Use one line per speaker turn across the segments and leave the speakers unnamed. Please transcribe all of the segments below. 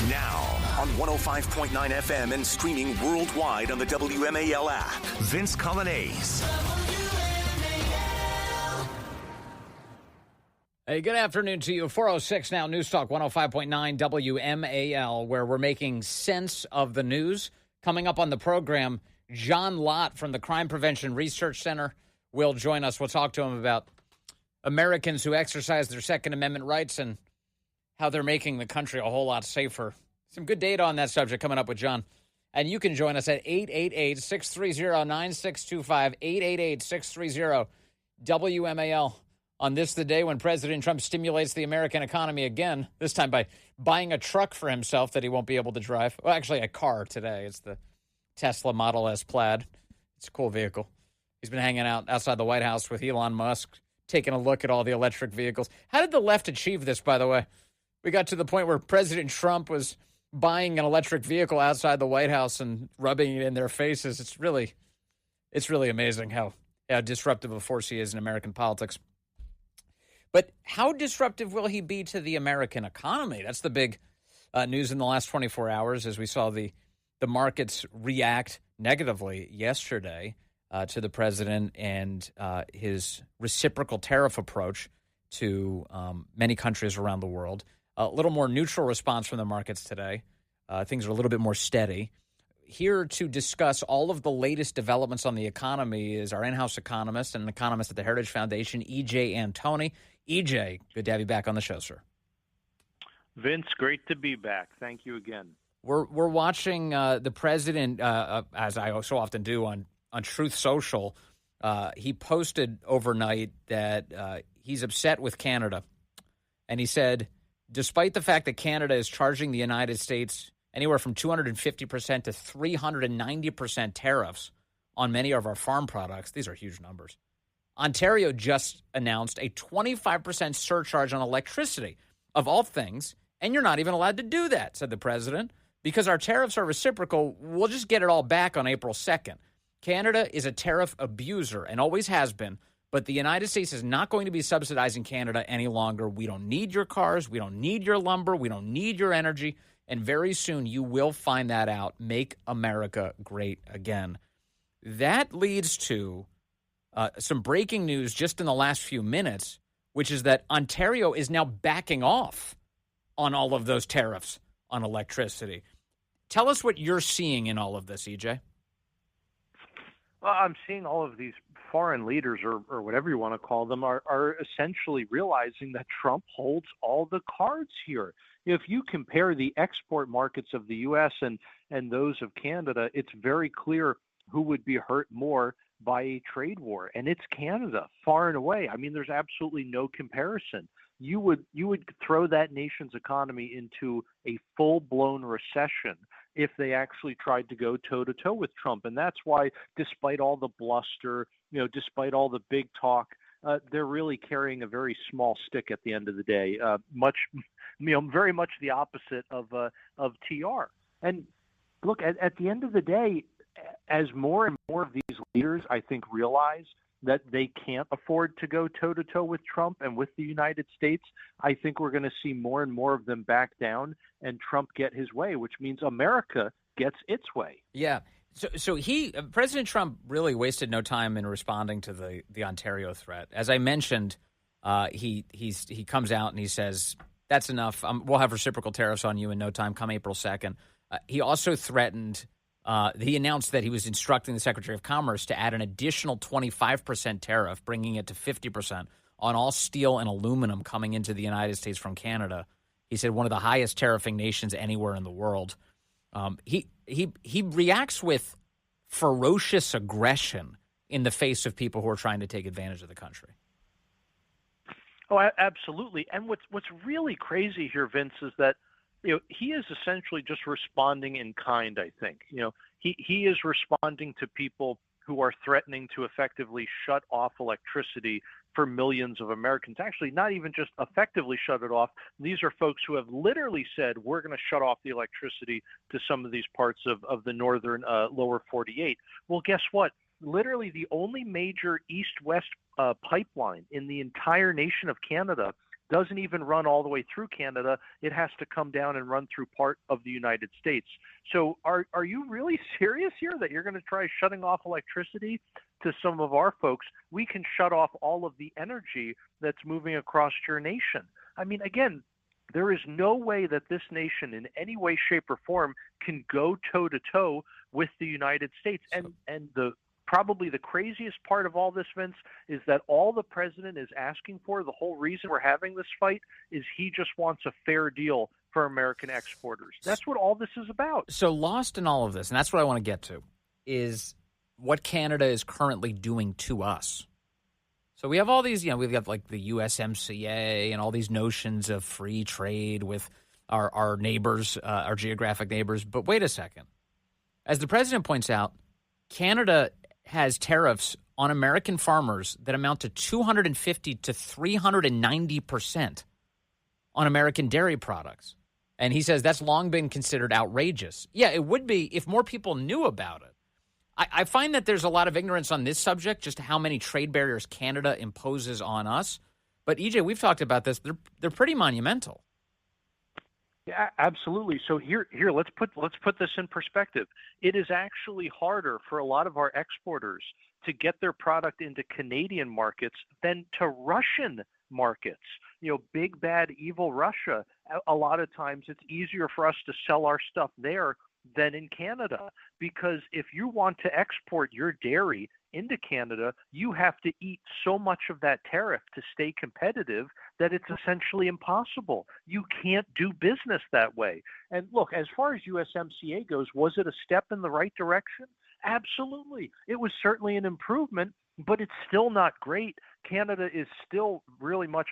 Now, on 105.9 FM and streaming worldwide on the WMAL app, Vince Coglianese.
Hey, good afternoon to you. 4:06 now, News Talk 105.9 WMAL, where we're making sense of the news. Coming up on the program, John Lott from the Crime Prevention Research Center will join us. We'll talk to him about Americans who exercise their Second Amendment rights and how they're making the country a whole lot safer. Some good data on that subject coming up with John. And you can join us at 888-630-9625, 888-630-WMAL. On this, the day when President Trump stimulates the American economy again, this time by buying a truck for himself that he won't be able to drive. Well, actually, a car today. It's the Tesla Model S Plaid. It's a cool vehicle. He's been hanging out outside the White House with Elon Musk, taking a look at all the electric vehicles. How did the left achieve this, by the way? We got to the point where President Trump was buying an electric vehicle outside the White House and rubbing it in their faces. It's really amazing how disruptive a force he is in American politics. But how disruptive will he be to the American economy? That's the big news in the last 24 hours as we saw the markets react negatively yesterday to the president and his reciprocal tariff approach to many countries around the world. A little more neutral response from the markets today. Things are a little bit more steady. Here to discuss all of the latest developments on the economy is our in-house economist and an economist at the Heritage Foundation, E.J. Antoni. E.J., good to have you back on the show, sir.
Vince, great to be back. Thank you again.
We're watching the president, as I so often do on Truth Social. He posted overnight that he's upset with Canada. And he said, despite the fact that Canada is charging the United States anywhere from 250% to 390% tariffs on many of our farm products, these are huge numbers. Ontario just announced a 25% surcharge on electricity, of all things, and you're not even allowed to do that, said the president. Because our tariffs are reciprocal, we'll just get it all back on April 2nd. Canada is a tariff abuser and always has been, but the United States is not going to be subsidizing Canada any longer. We don't need your cars. We don't need your lumber. We don't need your energy. And very soon you will find that out. Make America great again. That leads to some breaking news just in the last few minutes, which is that Ontario is now backing off on all of those tariffs on electricity. Tell us what you're seeing in all of this, EJ.
Well, I'm seeing all of these foreign leaders, or whatever you want to call them, are essentially realizing that Trump holds all the cards here. If you compare the export markets of the U.S. and those of Canada, it's very clear who would be hurt more by a trade war, and it's Canada, far and away. I mean, there's absolutely no comparison. You would throw that nation's economy into a full-blown recession if they actually tried to go toe-to-toe with Trump. And that's why, despite all the bluster, despite all the big talk, they're really carrying a very small stick at the end of the day, very much the opposite of TR. And look, at the end of the day, as more and more of these leaders, I think, realize that they can't afford to go toe-to-toe with Trump and with the United States, I think we're going to see more and more of them back down and Trump get his way, which means America gets its way.
Yeah. So President Trump really wasted no time in responding to the Ontario threat. As I mentioned, he comes out and he says, that's enough. We'll have reciprocal tariffs on you in no time, come April 2nd. He also threatened he announced that he was instructing the Secretary of Commerce to add an additional 25% tariff, bringing it to 50% on all steel and aluminum coming into the United States from Canada. He said one of the highest tariffing nations anywhere in the world. He reacts with ferocious aggression in the face of people who are trying to take advantage of the country.
Oh, absolutely. And what's really crazy here, Vince, is that he is essentially just responding in kind, I think. He is responding to people who are threatening to effectively shut off electricity for millions of Americans. Actually, not even just effectively shut it off. These are folks who have literally said, we're going to shut off the electricity to some of these parts of the northern lower 48. Well, guess what? Literally the only major east-west pipeline in the entire nation of Canada doesn't even run all the way through Canada. It has to come down and run through part of the United States. So are you really serious here that you're going to try shutting off electricity to some of our folks? We can shut off all of the energy that's moving across your nation. I mean, again, there is no way that this nation in any way, shape, or form can go toe-to-toe with the United States. And probably the craziest part of all this, Vince, is that all the president is asking for, the whole reason we're having this fight, is he just wants a fair deal for American exporters. That's what all this is about.
So lost in all of this, and that's what I want to get to, is what Canada is currently doing to us. So we have all these, we've got like the USMCA and all these notions of free trade with our neighbors, our geographic neighbors. But wait a second. As the president points out, Canada has tariffs on American farmers that amount to 250 to 390% on American dairy products. And he says that's long been considered outrageous. Yeah, it would be if more people knew about it. I find that there's a lot of ignorance on this subject, just how many trade barriers Canada imposes on us. But, EJ, we've talked about this. They're pretty monumental.
Yeah, absolutely. So here, let's put this in perspective. It is actually harder for a lot of our exporters to get their product into Canadian markets than to Russian markets. Big, bad, evil Russia. A lot of times it's easier for us to sell our stuff there than in Canada, because if you want to export your dairy into Canada, you have to eat so much of that tariff to stay competitive that it's essentially impossible. You can't do business that way. And look, as far as USMCA goes, was it a step in the right direction? Absolutely. It was certainly an improvement, but it's still not great. Canada is still very much,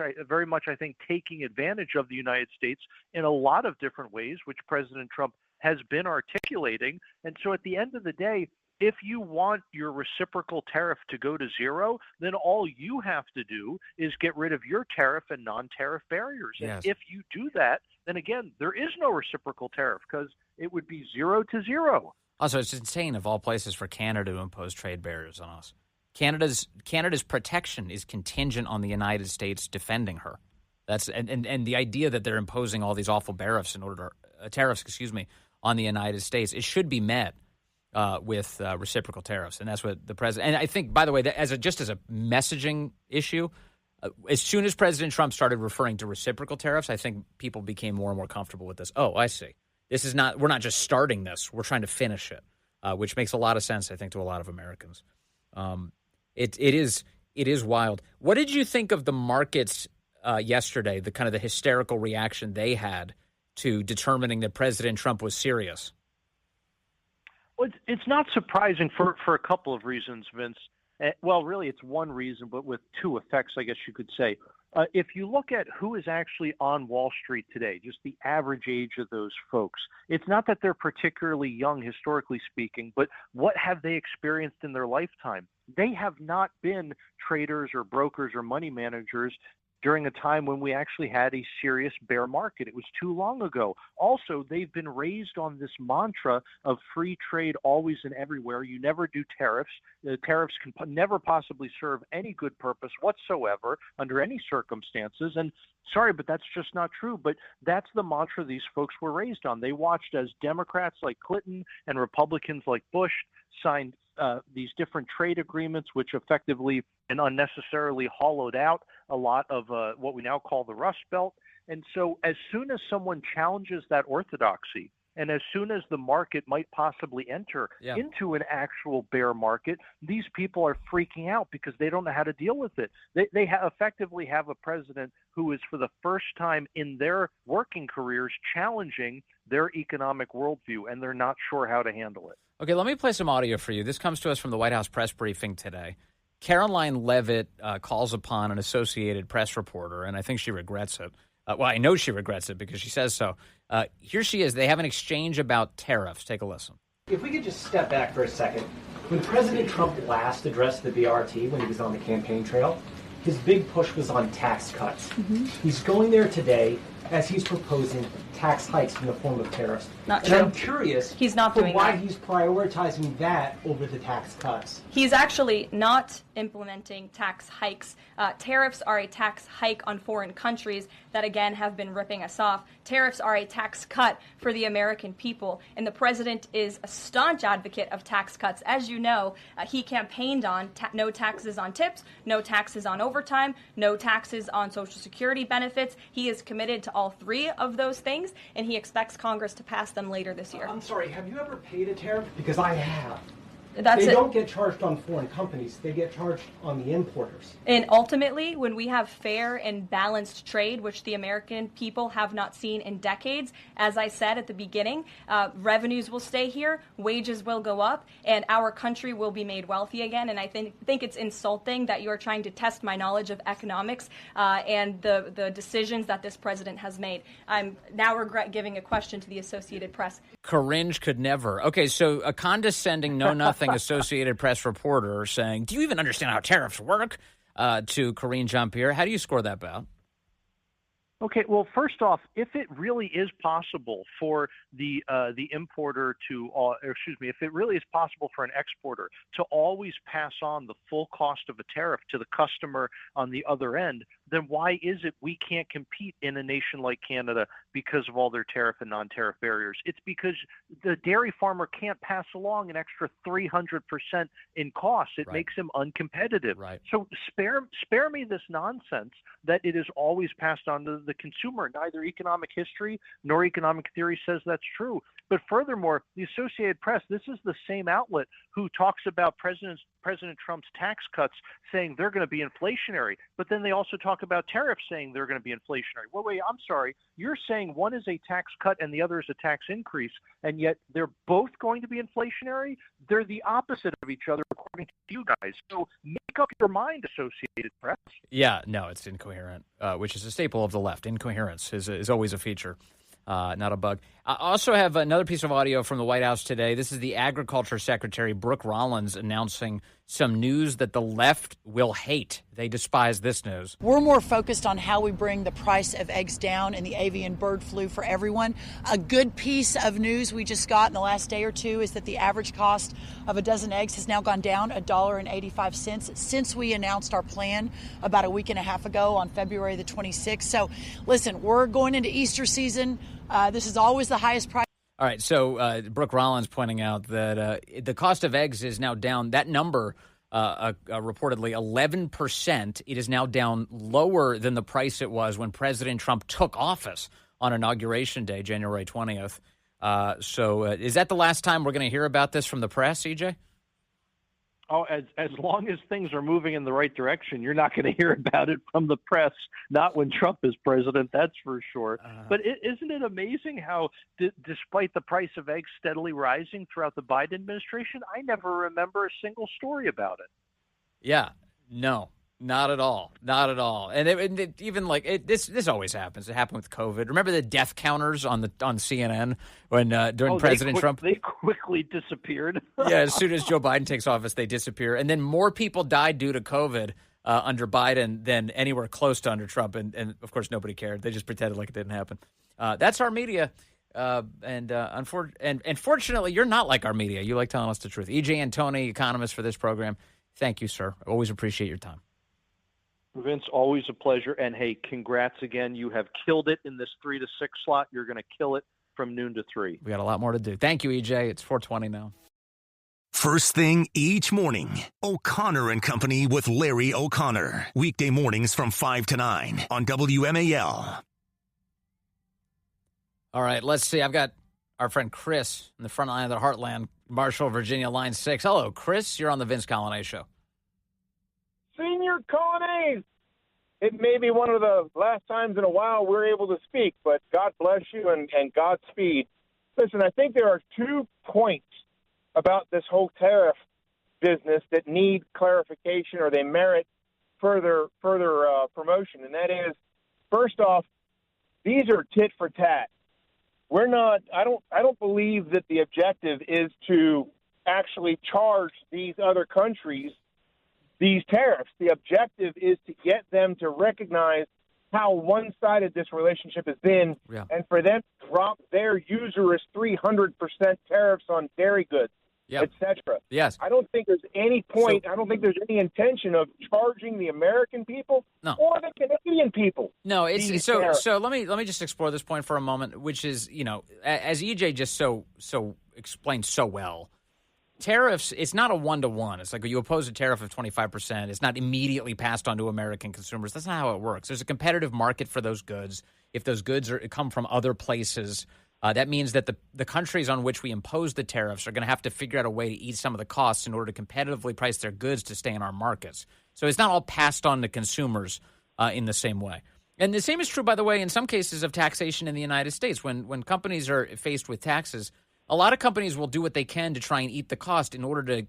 I think, taking advantage of the United States in a lot of different ways, which President Trump has been articulating. And so at the end of the day, if you want your reciprocal tariff to go to zero, then all you have to do is get rid of your tariff and non-tariff barriers.
Yes.
And if you do that, then again, there is no reciprocal tariff because it would be 0 to 0.
Also, it's insane of all places for Canada to impose trade barriers on us. Canada's protection is contingent on the United States defending her. That's and the idea that they're imposing all these awful tariffs on the United States, it should be met with reciprocal tariffs, and that's what the president. And I think, by the way, that as a messaging issue, as soon as President Trump started referring to reciprocal tariffs, I think people became more and more comfortable with this. Oh, I see. We're not just starting this; we're trying to finish it, which makes a lot of sense, I think, to a lot of Americans. It is wild. What did you think of the markets yesterday? The kind of the hysterical reaction they had to determining that President Trump was serious?
Well, it's not surprising for a couple of reasons, Vince. Well, really, it's one reason, but with two effects, I guess you could say. If you look at who is actually on Wall Street today, just the average age of those folks, it's not that they're particularly young, historically speaking, but what have they experienced in their lifetime? They have not been traders or brokers or money managers during a time when we actually had a serious bear market. It was too long ago. Also, they've been raised on this mantra of free trade always and everywhere. You never do tariffs. The tariffs can never possibly serve any good purpose whatsoever under any circumstances. And sorry, but that's just not true. But that's the mantra these folks were raised on. They watched as Democrats like Clinton and Republicans like Bush signed these different trade agreements, which effectively and unnecessarily hollowed out a lot of what we now call the Rust Belt. And so as soon as someone challenges that orthodoxy, and as soon as the market might possibly enter into an actual bear market, these people are freaking out because they don't know how to deal with it. They effectively have a president who is, for the first time in their working careers, challenging their economic worldview, and they're not sure how to handle it.
Okay, let me play some audio for you. This comes to us from the White House press briefing today. Caroline Leavitt calls upon an Associated Press reporter, and I think she regrets it. Well, I know she regrets it because she says so. Here she is. They have an exchange about tariffs. Take a listen.
If we could just step back for a second. When President Trump last addressed the BRT when he was on the campaign trail, his big push was on tax cuts. Mm-hmm. He's going there today
as he's proposing tax hikes in the form of tariffs.
Not
and
true.
I'm curious
He's not doing
why
that.
he's prioritizing that over the tax cuts.
He's actually not implementing tax hikes. Tariffs are a tax hike on foreign countries that, again, have been ripping us off. Tariffs are a tax cut for the American people, and the president is a staunch advocate of tax cuts. As you know, he campaigned on no taxes on tips, no taxes on overtime, no taxes on Social Security benefits. He is committed to all three of those things, and he expects Congress to pass them later this year.
I'm sorry, have you ever paid a tariff? Because I have.
That's
they
it.
don't get charged on foreign companies. They get charged on the importers.
And ultimately, when we have fair and balanced trade, which the American people have not seen in decades, as I said at the beginning, revenues will stay here, wages will go up, and our country will be made wealthy again. And I think it's insulting that you're trying to test my knowledge of economics and the decisions that this president has made. I'm now regret giving a question to the Associated Press.
Coringe could never. Okay, so a condescending, know-nothing Associated Press reporter saying, do you even understand how tariffs work? To Karine Jean-Pierre. How do you score that bout?
Okay, well, first off, if it really is possible for the importer to, if it really is possible for an exporter to always pass on the full cost of a tariff to the customer on the other end, then why is it we can't compete in a nation like Canada because of all their tariff and non-tariff barriers? It's because the dairy farmer can't pass along an extra 300% in costs. It makes him uncompetitive.
Right.
So spare me this nonsense that it is always passed on to the consumer. Neither economic history nor economic theory says that's true. But furthermore, the Associated Press, this is the same outlet who talks about President Trump's tax cuts saying they're going to be inflationary, but then they also talk about tariffs saying they're going to be inflationary. Well, wait, I'm sorry. You're saying one is a tax cut and the other is a tax increase, and yet they're both going to be inflationary? They're the opposite of each other, according to you guys. So make up your mind, Associated Press.
Yeah, no, it's incoherent, which is a staple of the left. Incoherence is always a feature. Not a bug. I also have another piece of audio from the White House today. This is the Agriculture Secretary, Brooke Rollins, announcing some news that the left will hate. They despise this news.
We're more focused on how we bring the price of eggs down in the avian bird flu for everyone. A good piece of news we just got in the last day or two is that the average cost of a dozen eggs has now gone down $1.85 since we announced our plan about a week and a half ago on February the 26th. So listen, we're going into Easter season. This is always the highest price.
All right, so Brooke Rollins pointing out that the cost of eggs is now down. That number, reportedly 11%, it is now down lower than the price it was when President Trump took office on Inauguration Day, January 20th. So is that the last time we're going to hear about this from the press, EJ?
Oh, as long as things are moving in the right direction, you're not going to hear about it from the press, not when Trump is president, that's for sure. But isn't it amazing how, despite the price of eggs steadily rising throughout the Biden administration, I never remember a single story about it.
Yeah, no. Not at all. Not at all. And this always happens. It happened with COVID. Remember the death counters on CNN when during President Trump?
They quickly disappeared.
Yeah, as soon as Joe Biden takes office, they disappear. And then more people died due to COVID under Biden than anywhere close to under Trump. And of course, nobody cared. They just pretended like it didn't happen. That's our media. And fortunately, you're not like our media. You like telling us the truth. E.J. Antoni, economist for this program. Thank you, sir. I always appreciate your time.
Vince, always a pleasure. And, hey, congrats again. You have killed it in this 3 to 6 slot. You're going to kill it from noon to 3.
We got a lot more to do. Thank you, EJ. It's 4:20 now.
First thing each morning, O'Connor and Company with Larry O'Connor. Weekday mornings from 5 to 9 on WMAL.
All right, let's see. I've got our friend Chris in the front line of the Heartland, Marshall, Virginia, line 6. Hello, Chris. You're on the Vince Coglianese Show.
Senior Coglianese, it may be one of the last times in a while we're able to speak, but God bless you and Godspeed. Listen, I think there are 2 points about this whole tariff business that need clarification or they merit further promotion, and that is, first off, these are tit for tat. We're not. I don't believe that the objective is to actually charge these other countries these tariffs. The objective is to get them to recognize how one-sided this relationship has been, and for them to drop their usurious 300% tariffs on dairy goods, etc.
Yes.
I don't think there's any point. I don't think there's any intention of charging the American people or the Canadian people.
No, it's so. Let me just explore this point for a moment, which is, as EJ just so explained so well. Tariffs, it's not a one-to-one. It's like you oppose a tariff of 25%. It's not immediately passed on to American consumers. That's not how it works. There's a competitive market for those goods. If those goods come from other places, that means that the countries on which we impose the tariffs are going to have to figure out a way to eat some of the costs in order to competitively price their goods to stay in our markets. So it's not all passed on to consumers in the same way. And the same is true, by the way, in some cases of taxation in the United States. When companies are faced with taxes, a lot of companies will do what they can to try and eat the cost in order to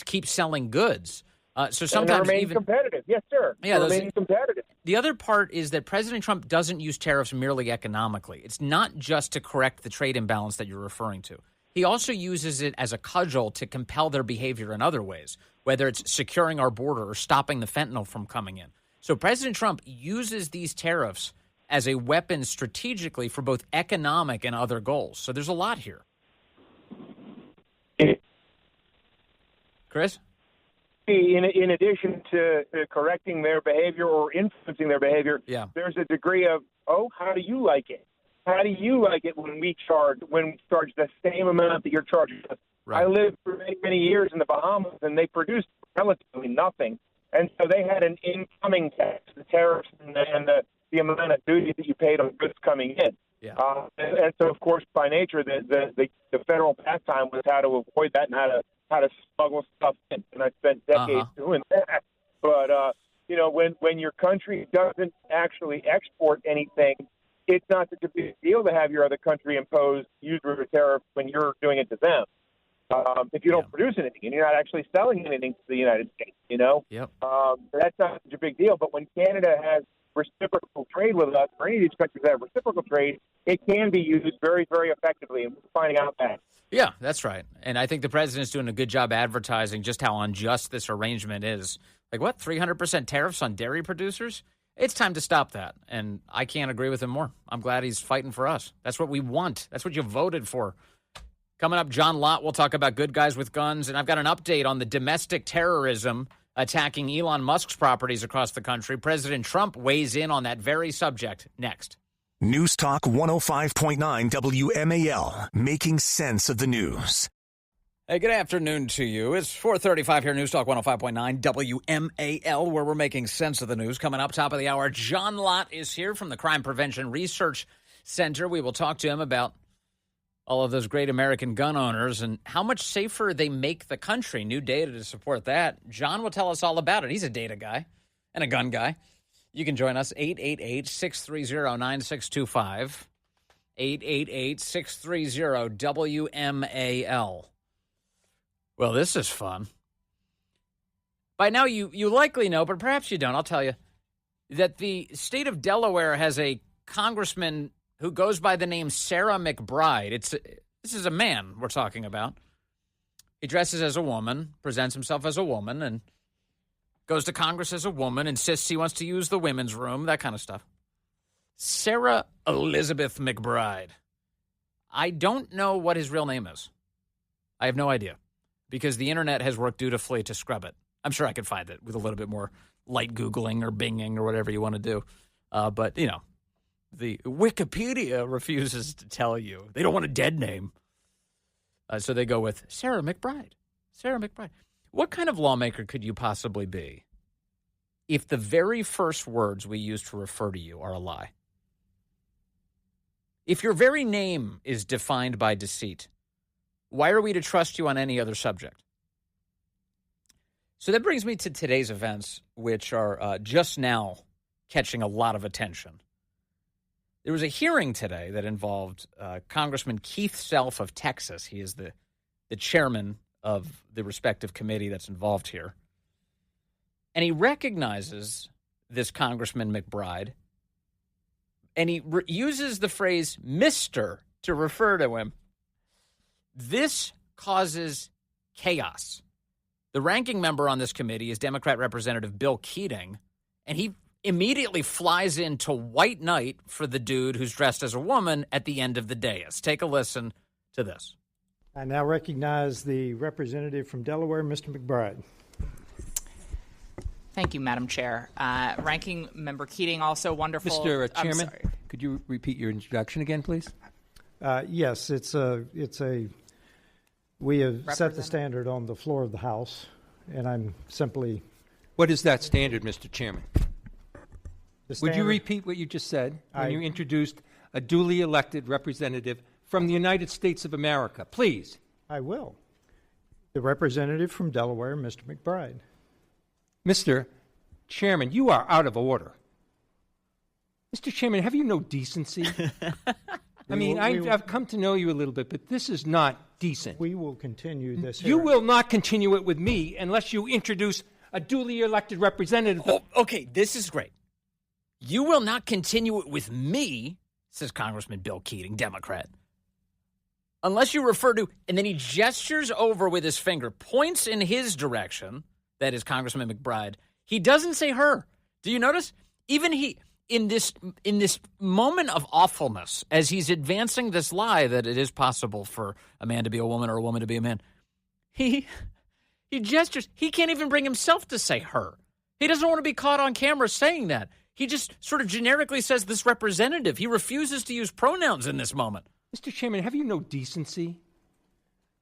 keep selling goods. So sometimes
remain competitive. Yes, sir.
Yeah,
remain competitive.
The other part is that President Trump doesn't use tariffs merely economically. It's not just to correct the trade imbalance that you're referring to. He also uses it as a cudgel to compel their behavior in other ways, whether it's securing our border or stopping the fentanyl from coming in. So President Trump uses these tariffs as a weapon strategically for both economic and other goals. So there's a lot here. Chris?
In addition to correcting their behavior or influencing their behavior, there's a degree of, how do you like it? How do you like it when we charge the same amount that you're charging us? Right. I lived for many, many years in the Bahamas, and they produced relatively nothing. And so they had an incoming tax, the tariffs and the amount of duty that you paid on goods coming in.
Yeah.
And so, of course, by nature, the federal pastime was how to avoid that and how to smuggle stuff in. And I spent decades doing that. But, when your country doesn't actually export anything, it's not such a big deal to have your other country impose usury tariff when you're doing it to them. If you don't produce anything and you're not actually selling anything to the United States, that's not such a big deal. But when Canada has reciprocal trade with us, or any of these countries that have reciprocal trade, it can be used very, very effectively, and we're finding out that.
Yeah, that's right. And I think the president's doing a good job advertising just how unjust this arrangement is. Like, what, 300% tariffs on dairy producers? It's time to stop that, and I can't agree with him more. I'm glad he's fighting for us. That's what we want. That's what you voted for. Coming up, John Lott will talk about good guys with guns, and I've got an update on the domestic terrorism attacking Elon Musk's properties across the country. President Trump weighs in on that very subject next.
News Talk 105.9 WMAL, making sense of the news.
Hey, good afternoon to you. It's 4:35 here, News Talk 105.9 WMAL, where we're making sense of the news. Coming up top of the hour, John Lott is here from the Crime Prevention Research Center. We will talk to him about all of those great American gun owners and how much safer they make the country. New data to support that. John will tell us all about it. He's a data guy and a gun guy. You can join us, 888-630-9625, 888-630-WMAL. Well, this is fun. By now, you likely know, but perhaps you don't. I'll tell you that the state of Delaware has a congressman who goes by the name Sarah McBride. This is a man we're talking about. He dresses as a woman, presents himself as a woman, and goes to Congress as a woman, insists he wants to use the women's room, that kind of stuff. Sarah Elizabeth McBride. I don't know what his real name is. I have no idea, because the internet has worked dutifully to scrub it. I'm sure I could find it with a little bit more light Googling or Binging or whatever you want to do. But, the Wikipedia refuses to tell you. They don't want a dead name. So they go with Sarah McBride. Sarah McBride. What kind of lawmaker could you possibly be if the very first words we use to refer to you are a lie? If your very name is defined by deceit, why are we to trust you on any other subject? So that brings me to today's events, which are just now catching a lot of attention. There was a hearing today that involved Congressman Keith Self of Texas. He is the chairman of the respective committee that's involved here. And he recognizes this Congressman McBride, and he uses the phrase Mr. to refer to him. This causes chaos. The ranking member on this committee is Democrat Representative Bill Keating, and he immediately flies into white knight for the dude who's dressed as a woman at the end of the dais. Take a listen to this.
I now recognize the representative from Delaware, Mr. McBride.
Thank you, Madam Chair. Ranking Member Keating, also wonderful.
Mr. Chairman, could you repeat your introduction again, please?
Yes, we have set the standard on the floor of the House, and I'm simply...
What is that standard, Mr. Chairman? Would you repeat what you just said when you introduced a duly elected representative from the United States of America? Please.
I will. The representative from Delaware, Mr. McBride.
Mr. Chairman, you are out of order. Mr. Chairman, have you no decency? I've come to know you a little bit, but this is not decent.
We will continue this.
You will not continue it with me unless you introduce a duly elected representative.
Oh, okay, this is great. You will not continue it with me, says Congressman Bill Keating, Democrat, unless you refer to, and then he gestures over with his finger, points in his direction, that is Congressman McBride. He doesn't say her. Do you notice? Even he, in this moment of awfulness, as he's advancing this lie that it is possible for a man to be a woman or a woman to be a man, he gestures. He can't even bring himself to say her. He doesn't want to be caught on camera saying that. He just sort of generically says this representative. He refuses to use pronouns in this moment.
Mr. Chairman, have you no decency?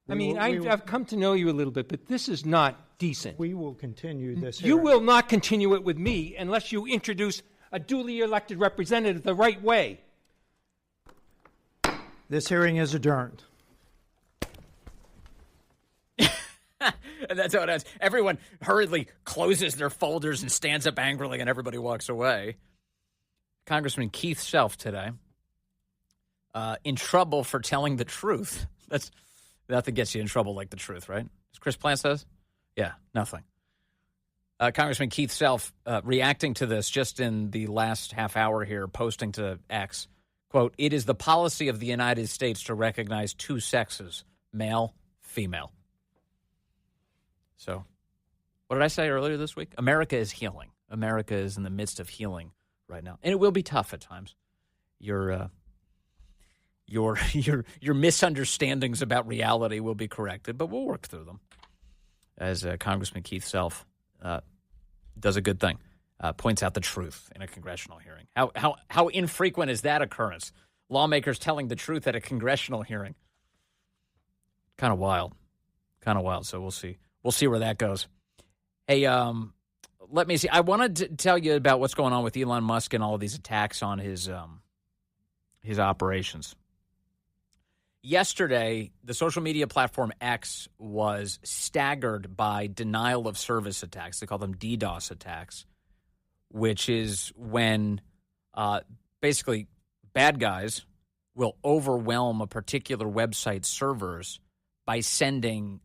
I've come to know you a little bit, but this is not decent.
We will continue this.
You will not continue it with me unless you introduce a duly elected representative the right way.
This hearing is adjourned.
And that's how it ends. Everyone hurriedly closes their folders and stands up angrily, and everybody walks away. Congressman Keith Self today in trouble for telling the truth. That's nothing gets you in trouble like the truth, right? As Chris Plant says? Yeah, nothing. Congressman Keith Self reacting to this just in the last half hour here, posting to X, quote, "It is the policy of the United States to recognize two sexes, male, female." So, what did I say earlier this week? America is healing. America is in the midst of healing right now. And it will be tough at times. Your misunderstandings about reality will be corrected, but we'll work through them. As Congressman Keith Self does a good thing, points out the truth in a congressional hearing. How infrequent is that occurrence? Lawmakers telling the truth at a congressional hearing. Kind of wild. So we'll see. We'll see where that goes. Hey, let me see. I wanted to tell you about what's going on with Elon Musk and all of these attacks on his operations. Yesterday, the social media platform X was staggered by denial of service attacks. They call them DDoS attacks, which is when basically bad guys will overwhelm a particular website's servers by sending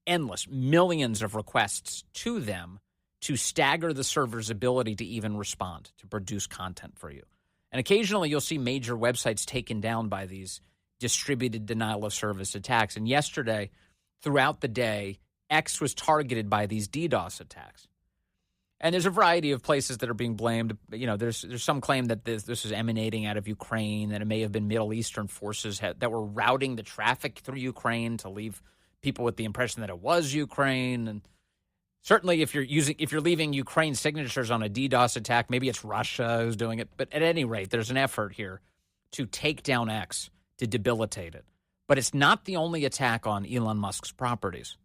endless millions of requests to them to stagger the server's ability to even respond, to produce content for you. And occasionally you'll see major websites taken down by these distributed denial of service attacks. And yesterday, throughout the day, X was targeted by these DDoS attacks. And there's a variety of places that are being blamed. You know, there's some claim that this is emanating out of Ukraine, that it may have been Middle Eastern forces that were routing the traffic through Ukraine to leave people with the impression that it was Ukraine. And certainly if you're leaving Ukraine signatures on a DDoS attack, maybe it's Russia who's doing it. But at any rate, there's an effort here to take down X, to debilitate it. But it's not the only attack on Elon Musk's properties.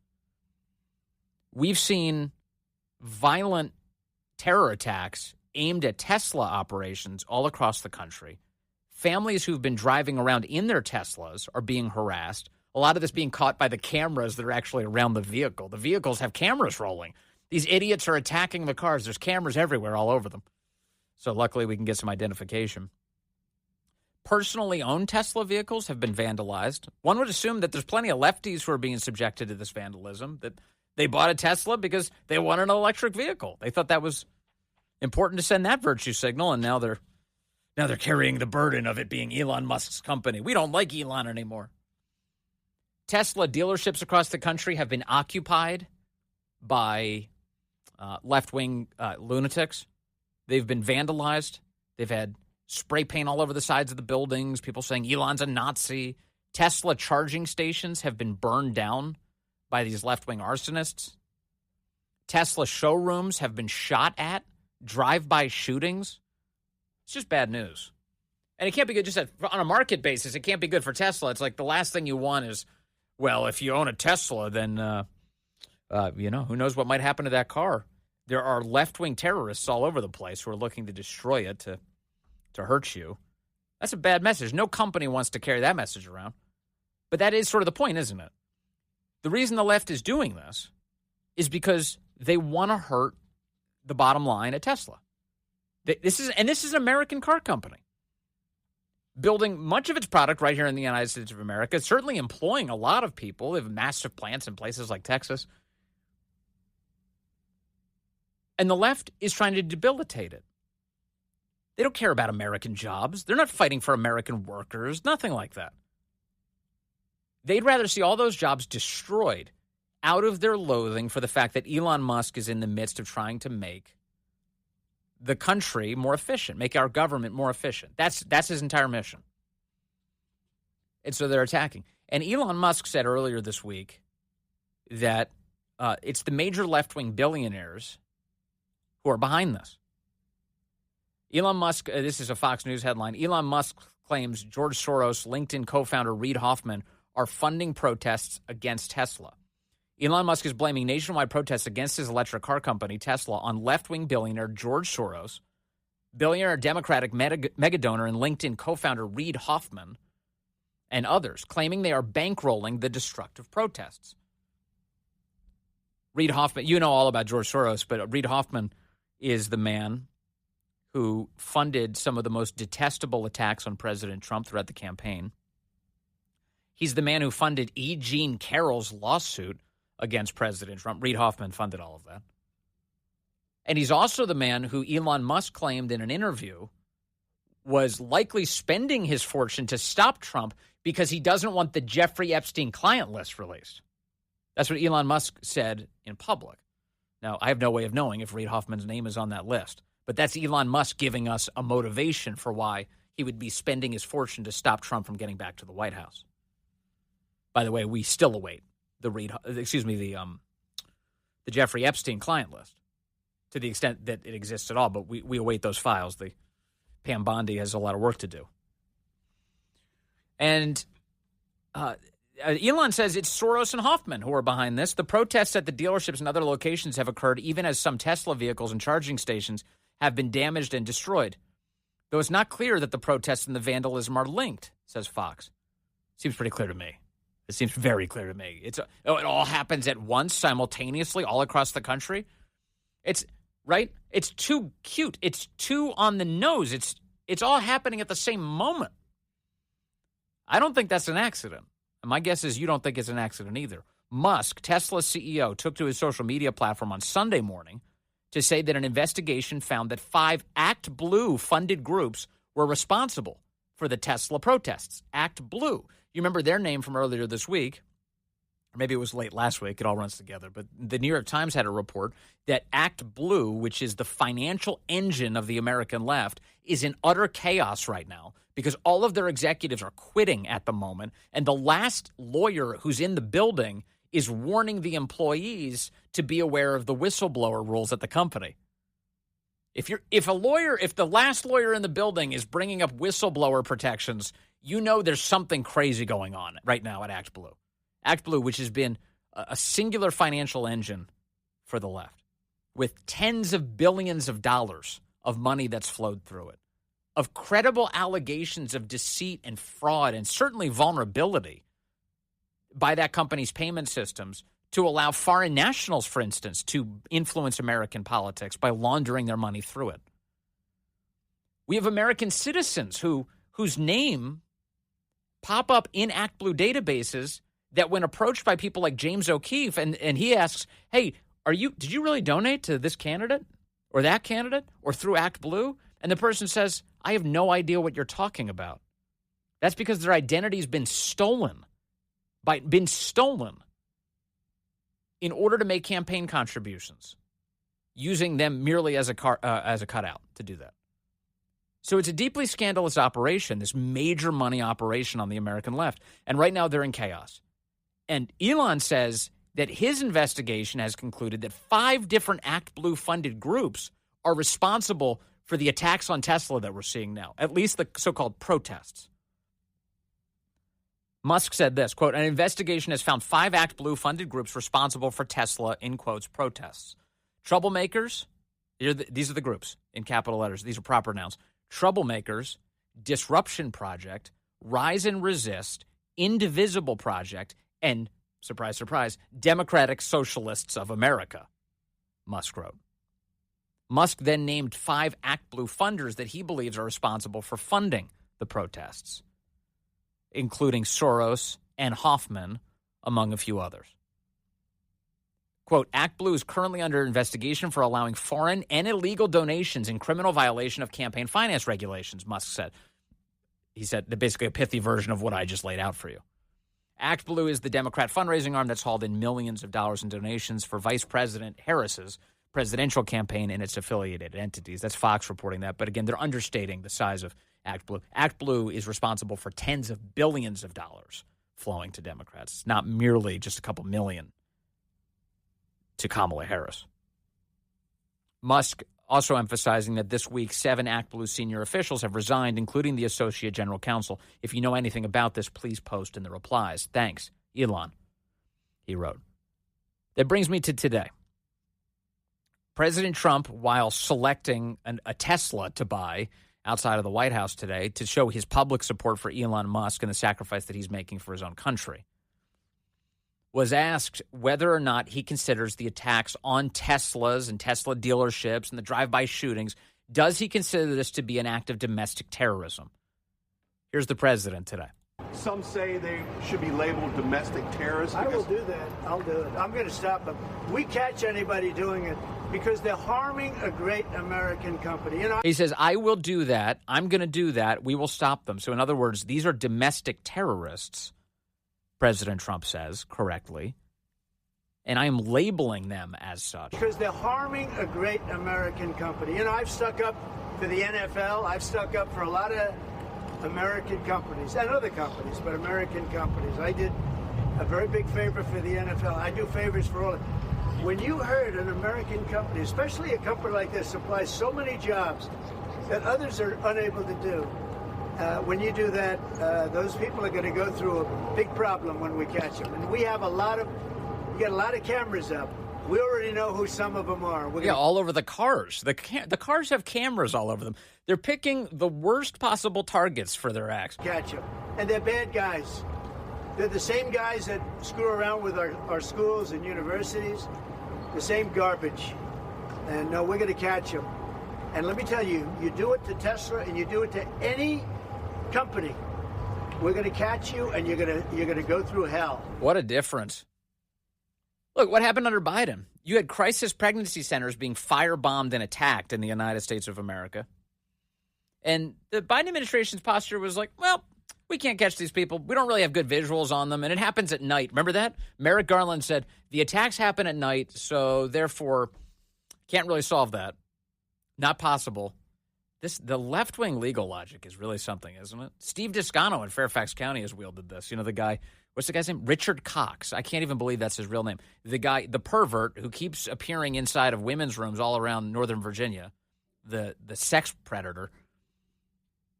We've seen violent terror attacks aimed at Tesla operations all across the country. Families who've been driving around in their Teslas are being harassed. A lot of this being caught by the cameras that are actually around the vehicle. The vehicles have cameras rolling. These idiots are attacking the cars. There's cameras everywhere all over them. So luckily we can get some identification. Personally owned Tesla vehicles have been vandalized. One would assume that there's plenty of lefties who are being subjected to this vandalism, that they bought a Tesla because they wanted an electric vehicle. They thought that was important to send that virtue signal, and now they're carrying the burden of it being Elon Musk's company. We don't like Elon anymore. Tesla dealerships across the country have been occupied by left-wing lunatics. They've been vandalized. They've had spray paint all over the sides of the buildings, people saying Elon's a Nazi. Tesla charging stations have been burned down by these left-wing arsonists. Tesla showrooms have been shot at, drive-by shootings. It's just bad news. And it can't be good just on a market basis. It can't be good for Tesla. It's like the last thing you want is, well, if you own a Tesla, then, who knows what might happen to that car. There are left-wing terrorists all over the place who are looking to destroy it, to hurt you. That's a bad message. No company wants to carry that message around. But that is sort of the point, isn't it? The reason the left is doing this is because they want to hurt the bottom line at Tesla. This is an American car company building much of its product right here in the United States of America, certainly employing a lot of people. They have massive plants in places like Texas. And the left is trying to debilitate it. They don't care about American jobs. They're not fighting for American workers, nothing like that. They'd rather see all those jobs destroyed out of their loathing for the fact that Elon Musk is in the midst of trying to make the country more efficient, make our government more efficient. That's his entire mission. And so they're attacking. And Elon Musk said earlier this week that it's the major left-wing billionaires who are behind this. Elon Musk, this is a Fox News headline, Elon Musk claims George Soros, LinkedIn co-founder Reid Hoffman are funding protests against Tesla. Elon Musk is blaming nationwide protests against his electric car company, Tesla, on left-wing billionaire George Soros, billionaire Democratic megadonor and LinkedIn co-founder Reid Hoffman, and others, claiming they are bankrolling the destructive protests. Reid Hoffman, you know all about George Soros, but Reid Hoffman is the man who funded some of the most detestable attacks on President Trump throughout the campaign. He's the man who funded E. Jean Carroll's lawsuit against President Trump. Reid Hoffman funded all of that. And he's also the man who Elon Musk claimed in an interview was likely spending his fortune to stop Trump because he doesn't want the Jeffrey Epstein client list released. That's what Elon Musk said in public. Now, I have no way of knowing if Reid Hoffman's name is on that list, but that's Elon Musk giving us a motivation for why he would be spending his fortune to stop Trump from getting back to the White House. By the way, we still await the Jeffrey Epstein client list to the extent that it exists at all, but we await those files. The Pam Bondi has a lot of work to do. And Elon says it's Soros and Hoffman who are behind this. The protests at the dealerships and other locations have occurred even as some Tesla vehicles and charging stations have been damaged and destroyed. Though it's not clear that the protests and the vandalism are linked, says Fox. Seems pretty clear to me. It seems very clear to me. It all happens at once, simultaneously, all across the country. It's right. It's too cute. It's too on the nose. It's all happening at the same moment. I don't think that's an accident. And my guess is you don't think it's an accident either. Musk, Tesla's CEO, took to his social media platform on Sunday morning to say that an investigation found that 5 Act Blue funded groups were responsible for the Tesla protests. Act Blue. You remember their name from earlier this week, or maybe it was late last week. It all runs together. But the New York Times had a report that Act Blue, which is the financial engine of the American left, is in utter chaos right now because all of their executives are quitting at the moment. And the last lawyer who's in the building is warning the employees to be aware of the whistleblower rules at the company. If the last lawyer in the building is bringing up whistleblower protections, you know there's something crazy going on right now at Act Blue. Act Blue, which has been a singular financial engine for the left, with tens of billions of dollars of money that's flowed through it, of credible allegations of deceit and fraud and certainly vulnerability by that company's payment systems to allow foreign nationals, for instance, to influence American politics by laundering their money through it. We have American citizens whose name pop up in Act Blue databases that when approached by people like James O'Keefe and he asks, hey, did you really donate to this candidate or that candidate or through Act Blue? And the person says, I have no idea what you're talking about. That's because their identity's been stolen in order to make campaign contributions. using them merely as a cutout to do that. So it's a deeply scandalous operation, this major money operation on the American left. And right now they're in chaos. And Elon says that his investigation has concluded that 5 different ActBlue funded groups are responsible for the attacks on Tesla that we're seeing now, at least the so-called protests. Musk said this, quote, an investigation has found 5 ActBlue funded groups responsible for Tesla, in quotes, protests. Troublemakers, these are the groups in capital letters. These are proper nouns. Troublemakers, Disruption Project, Rise and Resist, Indivisible Project, and, surprise, surprise, Democratic Socialists of America, Musk wrote. Musk then named 5 ActBlue funders that he believes are responsible for funding the protests, including Soros and Hoffman, among a few others. Quote, ActBlue is currently under investigation for allowing foreign and illegal donations in criminal violation of campaign finance regulations, Musk said. He said basically a pithy version of what I just laid out for you. ActBlue is the Democrat fundraising arm that's hauled in millions of dollars in donations for Vice President Harris's presidential campaign and its affiliated entities. That's Fox reporting that. But again, they're understating the size of ActBlue. ActBlue is responsible for tens of billions of dollars flowing to Democrats. It's not merely just a couple million to Kamala Harris. Musk also emphasizing that this week 7 ActBlue senior officials have resigned, including the Associate General Counsel. If you know anything about this, please post in the replies. Thanks, Elon, he wrote. That brings me to today. President Trump, while selecting a Tesla to buy outside of the White House today to show his public support for Elon Musk and the sacrifice that he's making for his own country, was asked whether or not he considers the attacks on Teslas and Tesla dealerships and the drive-by shootings, does he consider this to be an act of domestic terrorism? Here's the president today.
Some say they should be labeled domestic terrorists.
I will do that. I'll do it. I'm going to stop them. We catch anybody doing it because they're harming a great American company.
He says, I will do that. I'm going to do that. We will stop them. So in other words, these are domestic terrorists, President Trump says correctly, and I am labeling them as such.
Because they're harming a great American company. I've stuck up for the NFL. I've stuck up for a lot of American companies and other companies, but American companies. I did a very big favor for the NFL. I do favors for all of them. When you heard an American company, especially a company like this, supplies so many jobs that others are unable to do, when you do that, those people are going to go through a big problem when we catch them. And we get a lot of cameras up. We already know who some of them are.
All over the cars. The cars have cameras all over them. They're picking the worst possible targets for their acts.
Catch them. And they're bad guys. They're the same guys that screw around with our schools and universities. The same garbage. And no, we're going to catch them. And let me tell you, you do it to Tesla and you do it to any company, we're going to catch you and you're going to go through hell.
What a difference. Look, what happened under Biden? You had crisis pregnancy centers being firebombed and attacked in the United States of America. And the Biden administration's posture was like, well, we can't catch these people. We don't really have good visuals on them. And it happens at night. Remember that? Merrick Garland said, the attacks happen at night, so therefore can't really solve that. Not possible. The left-wing legal logic is really something, isn't it? Steve Descano in Fairfax County has wielded this. You know, the guy, what's the guy's name? Richard Cox. I can't even believe that's his real name. The guy, the pervert who keeps appearing inside of women's rooms all around Northern Virginia, the sex predator.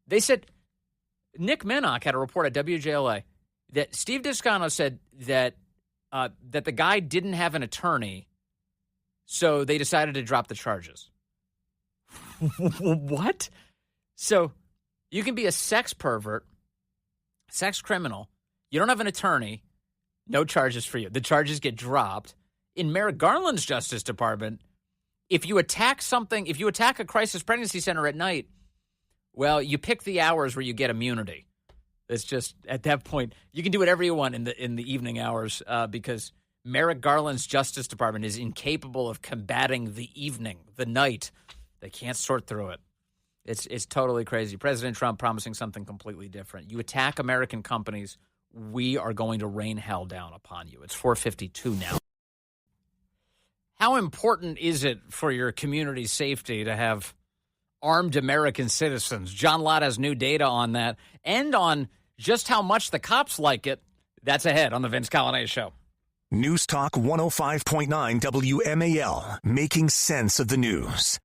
They said, Nick Minnock had a report at WJLA that Steve Descano said that the guy didn't have an attorney, so they decided to drop the charges. What? So you can be a sex pervert, sex criminal. You don't have an attorney. No charges for you. The charges get dropped. In Merrick Garland's Justice Department, if you attack a crisis pregnancy center at night, well, you pick the hours where you get immunity. It's just, at that point, you can do whatever you want in the evening hours because Merrick Garland's Justice Department is incapable of combating the evening, the night. They can't sort through it. It's totally crazy. President Trump promising something completely different. You attack American companies, we are going to rain hell down upon you. It's 4:52 now. How important is it for your community's safety to have armed American citizens? John Lott has new data on that and on just how much the cops like it. That's ahead on the Vince Coglianese Show.
News Talk 105.9 WMAL, making sense of the news.